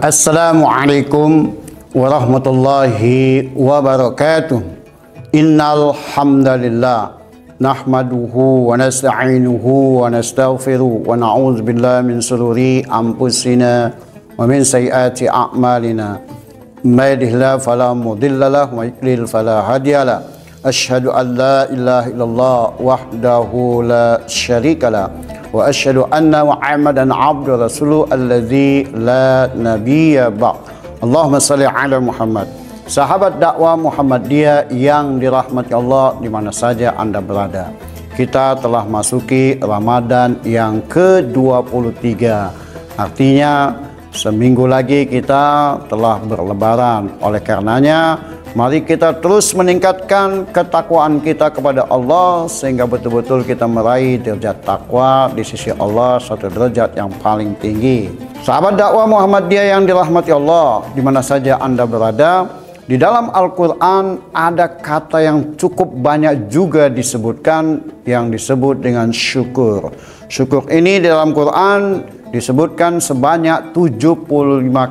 Assalamualaikum warahmatullahi wabarakatuh. Innal hamdalillah nahmaduhu wa nasta'inuhu wa nastaghfiruh wa na'udzu billahi min shururi anfusina wa min sayyiati a'malina. May yahdihillahu fala mudilla lahu wa may yudlil fala hadiya lahu. Asyhadu an la ilaha illallah wahdahu la syarika lah wa asyhadu anna Muhammadan abduhu rasuluhu alladzi la nabiyya ba'd. Allahumma shalli ala Muhammad. Sahabat dakwah Muhammadiyah yang dirahmati Allah di mana saja Anda berada. Kita telah masuki Ramadan yang ke-23. Artinya seminggu lagi kita telah berlebaran. Oleh karenanya mari kita terus meningkatkan ketakwaan kita kepada Allah sehingga betul-betul kita meraih derajat takwa di sisi Allah, satu derajat yang paling tinggi. Sahabat dakwah Muhammadiyah yang dirahmati Allah, di mana saja Anda berada, di dalam Al-Quran ada kata yang cukup banyak juga disebutkan yang disebut dengan syukur. Syukur ini di dalam Quran disebutkan sebanyak 75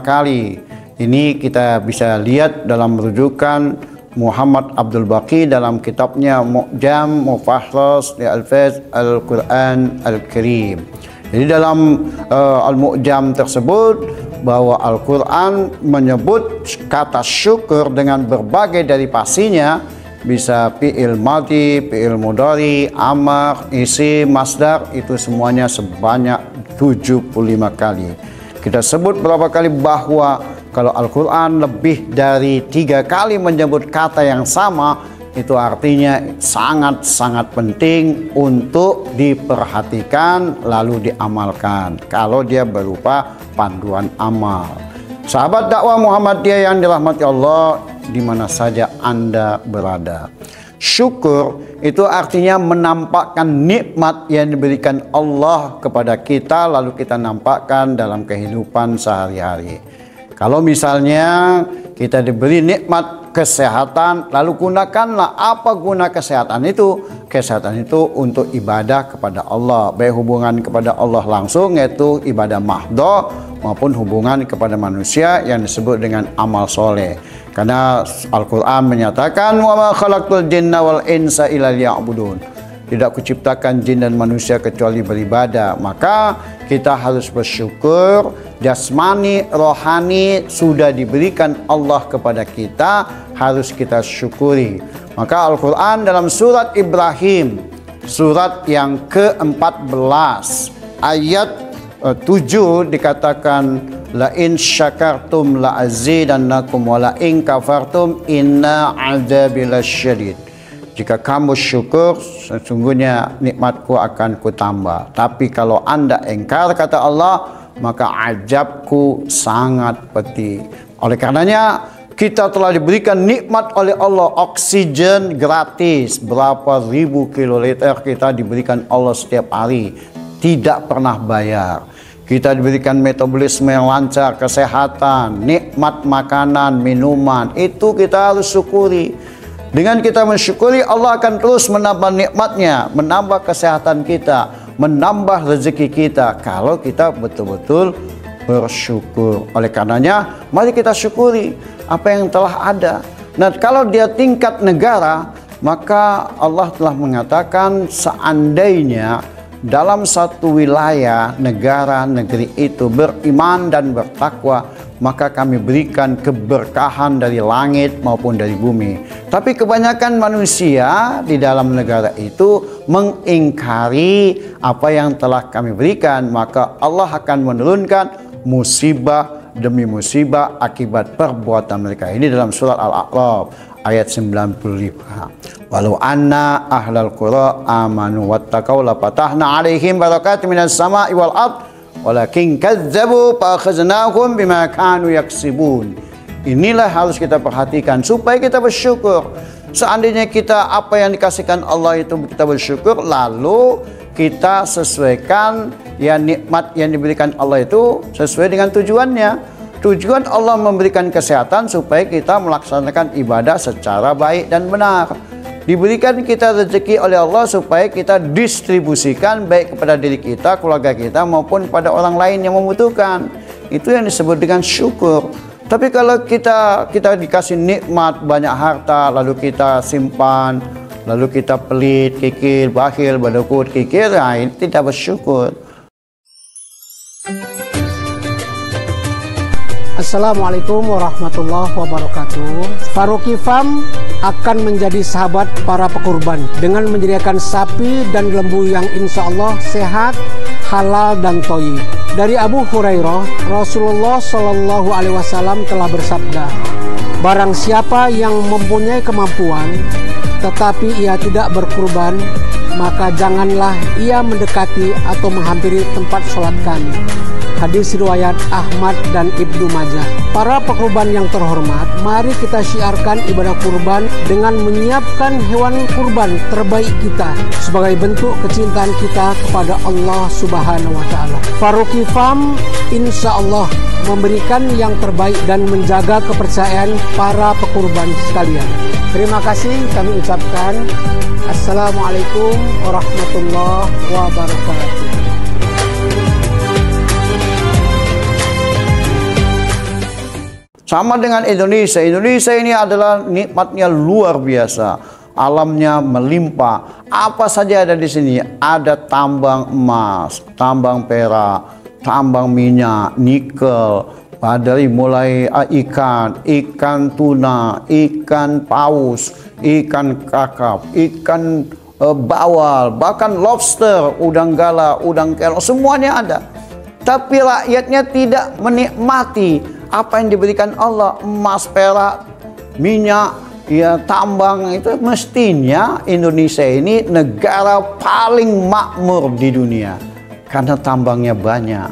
kali. Ini kita bisa lihat dalam rujukan Muhammad Abdul Baqi dalam kitabnya Mu'jam Mufassal Al-Alfaz Al-Quran Al-Karim. Jadi dalam Al-Mu'jam tersebut bahwa Al-Quran menyebut kata syukur dengan berbagai derivasinya, bisa fi'il madhi, fi'il mudhari, amar, isim, masdar, itu semuanya sebanyak 75 kali. Kita sebut berapa kali bahwa kalau Al-Quran lebih dari 3 kali menyebut kata yang sama, itu artinya sangat-sangat penting untuk diperhatikan lalu diamalkan kalau dia berupa panduan amal. Sahabat dakwah Muhammadiyah yang dirahmati Allah di mana saja Anda berada. Syukur itu artinya menampakkan nikmat yang diberikan Allah kepada kita lalu kita nampakkan dalam kehidupan sehari-hari. Kalau misalnya kita diberi nikmat kesehatan, lalu gunakanlah. Apa guna kesehatan itu? Kesehatan itu untuk ibadah kepada Allah, baik hubungan kepada Allah langsung yaitu ibadah mahdoh maupun hubungan kepada manusia yang disebut dengan amal soleh. Karena Al-Quran menyatakan wa ma khalaqtul jinna wal insa illa liya'budun. Tidak kuciptakan jin dan manusia kecuali beribadah. Maka kita harus bersyukur, jasmani, rohani sudah diberikan Allah kepada kita, harus kita syukuri. Maka Al-Quran dalam surat Ibrahim, surat yang ke-14 ayat 7 dikatakan la in syakartum la azidannakum wa la in kafartum inna adzabi lasyadid. Jika kamu syukur, sesungguhnya nikmatku akan kutambah. Tapi kalau Anda engkar, kata Allah, maka azabku sangat pedih. Oleh karenanya, kita telah diberikan nikmat oleh Allah, oksigen gratis. Berapa ribu kiloliter kita diberikan Allah setiap hari. Tidak pernah bayar. Kita diberikan metabolisme yang lancar, kesehatan, nikmat makanan, minuman. Itu kita harus syukuri. Dengan kita mensyukuri, Allah akan terus menambah nikmatnya, menambah kesehatan kita, menambah rezeki kita kalau kita betul-betul bersyukur. Oleh karenanya, mari kita syukuri apa yang telah ada. Nah, kalau dia tingkat negara, maka Allah telah mengatakan seandainya dalam satu wilayah, negara, negeri itu beriman dan bertakwa, maka kami berikan keberkahan dari langit maupun dari bumi. Tapi kebanyakan manusia di dalam negara itu mengingkari apa yang telah kami berikan, maka Allah akan menurunkan musibah demi musibah akibat perbuatan mereka. Ini dalam surat Al-A'raf ayat 95. Walau anna ahlal qura amanu wattaqau la fatahna alaihim barakatin minas sama'i wal ard walakin kazzabu fa akhaznahum bima kanu yaksibun. Inilah harus kita perhatikan supaya kita bersyukur. Seandainya kita apa yang dikasihkan Allah itu kita bersyukur, lalu kita sesuaikan ya nikmat yang diberikan Allah itu sesuai dengan tujuannya. Tujuan Allah memberikan kesehatan supaya kita melaksanakan ibadah secara baik dan benar. Diberikan kita rezeki oleh Allah supaya kita distribusikan baik kepada diri kita, keluarga kita maupun pada orang lain yang membutuhkan. itu yang disebut dengan syukur. Tapi kalau kita dikasih nikmat banyak harta, lalu kita simpan, lalu kita pelit, kikir, bakhil, badukut, kikir, ini tidak bersyukur. Assalamualaikum warahmatullahi wabarakatuh. Faruqi Farm akan menjadi sahabat para pekurban dengan menyediakan sapi dan lembu yang insya Allah sehat, halal dan thayyib. Dari Abu Hurairah, Rasulullah Shallallahu Alaihi Wasallam telah bersabda, barang siapa yang mempunyai kemampuan tetapi ia tidak berkurban, maka janganlah ia mendekati atau menghampiri tempat sholat kami. Hadis riwayat Ahmad dan Ibnu Majah. Para pekurban yang terhormat, mari kita syiarkan ibadah kurban dengan menyiapkan hewan kurban terbaik kita sebagai bentuk kecintaan kita kepada Allah Subhanahu wa Ta'ala. Faruqi Farm insya Allah memberikan yang terbaik dan menjaga kepercayaan para pekurban sekalian. Terima kasih kami ucapkan. Assalamualaikum warahmatullahi wabarakatuh. Sama dengan Indonesia. Indonesia ini adalah nikmatnya luar biasa. Alamnya melimpah. Apa saja ada di sini. Ada tambang emas, tambang perak, tambang minyak, nikel, dari mulai ikan tuna, ikan paus, ikan kakap, ikan bawal, bahkan lobster, udang galah, udang kelong, semuanya ada. Tapi rakyatnya tidak menikmati apa yang diberikan Allah, emas, perak, minyak, ya tambang. Itu mestinya Indonesia ini negara paling makmur di dunia karena tambangnya banyak.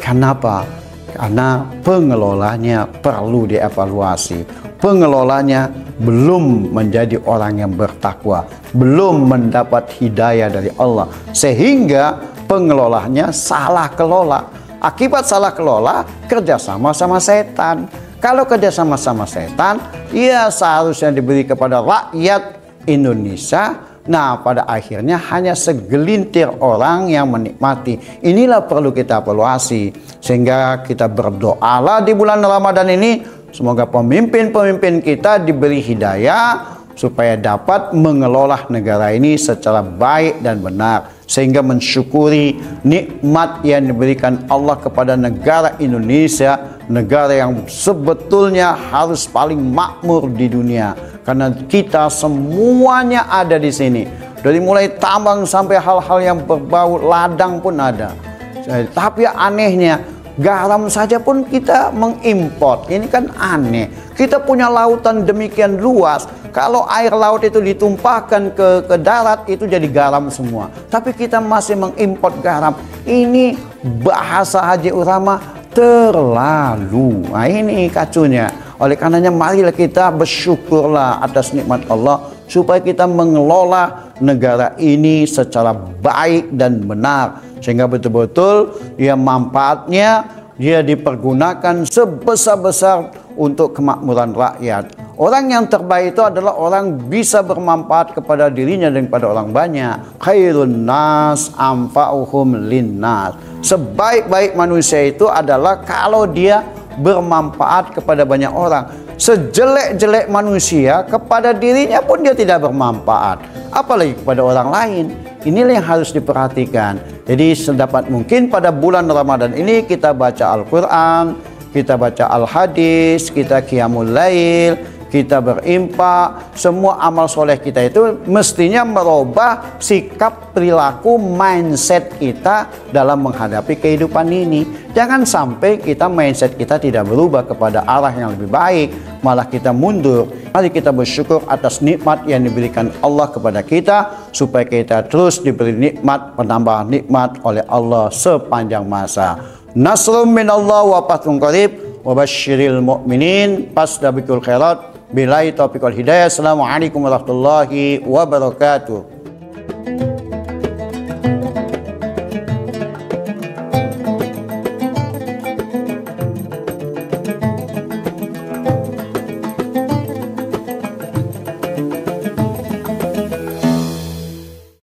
Kenapa? Karena pengelolanya perlu dievaluasi. Pengelolanya belum menjadi orang yang bertakwa, belum mendapat hidayah dari Allah, sehingga pengelolanya salah kelola. Akibat salah kelola, kerjasama sama setan. Kalau kerjasama sama setan, ya seharusnya diberi kepada rakyat Indonesia. Nah, pada akhirnya hanya segelintir orang yang menikmati. Inilah perlu kita evaluasi. Sehingga kita berdoalah di bulan Ramadan ini, semoga pemimpin-pemimpin kita diberi hidayah supaya dapat mengelola negara ini secara baik dan benar, sehingga mensyukuri nikmat yang diberikan Allah kepada negara Indonesia, negara yang sebetulnya harus paling makmur di dunia, karena kita semuanya ada di sini, dari mulai tambang sampai hal-hal yang berbau ladang pun ada. Tapi anehnya, garam saja pun kita mengimpor. Ini kan aneh. Kita punya lautan demikian luas. Kalau air laut itu ditumpahkan ke darat, itu jadi garam semua. Tapi kita masih mengimpor garam. Ini bahasa Haji Urama terlalu. Nah, ini kacunya. Oleh karenanya marilah kita bersyukurlah atas nikmat Allah, supaya kita mengelola negara ini secara baik dan benar, sehingga betul-betul ya manfaatnya dia dipergunakan sebesar-besar untuk kemakmuran rakyat. Orang yang terbaik itu adalah orang bisa bermanfaat kepada dirinya dan kepada orang banyak. Khairun nas anfa'uhum linnas. Sebaik-baik manusia itu adalah kalau dia bermanfaat kepada banyak orang. Sejelek-jelek manusia, kepada dirinya pun dia tidak bermanfaat, apalagi kepada orang lain. Inilah yang harus diperhatikan. Jadi sedapat mungkin pada bulan Ramadan ini kita baca Al-Quran, kita baca Al-Hadis, kita Qiyamul Lail, kita berimpak. Semua amal soleh kita itu mestinya merubah sikap, perilaku, mindset kita dalam menghadapi kehidupan ini. Jangan sampai kita mindset kita tidak berubah kepada arah yang lebih baik, malah kita mundur. Mari kita bersyukur atas nikmat yang diberikan Allah kepada kita, supaya kita terus diberi nikmat, penambahan nikmat oleh Allah sepanjang masa. Nasrum minallah wa fathun qarib wa basyiril mu'minin. Fasdabiqul khairat. Billahi taufiq wal hidayah. Assalamualaikum warahmatullahi wabarakatuh.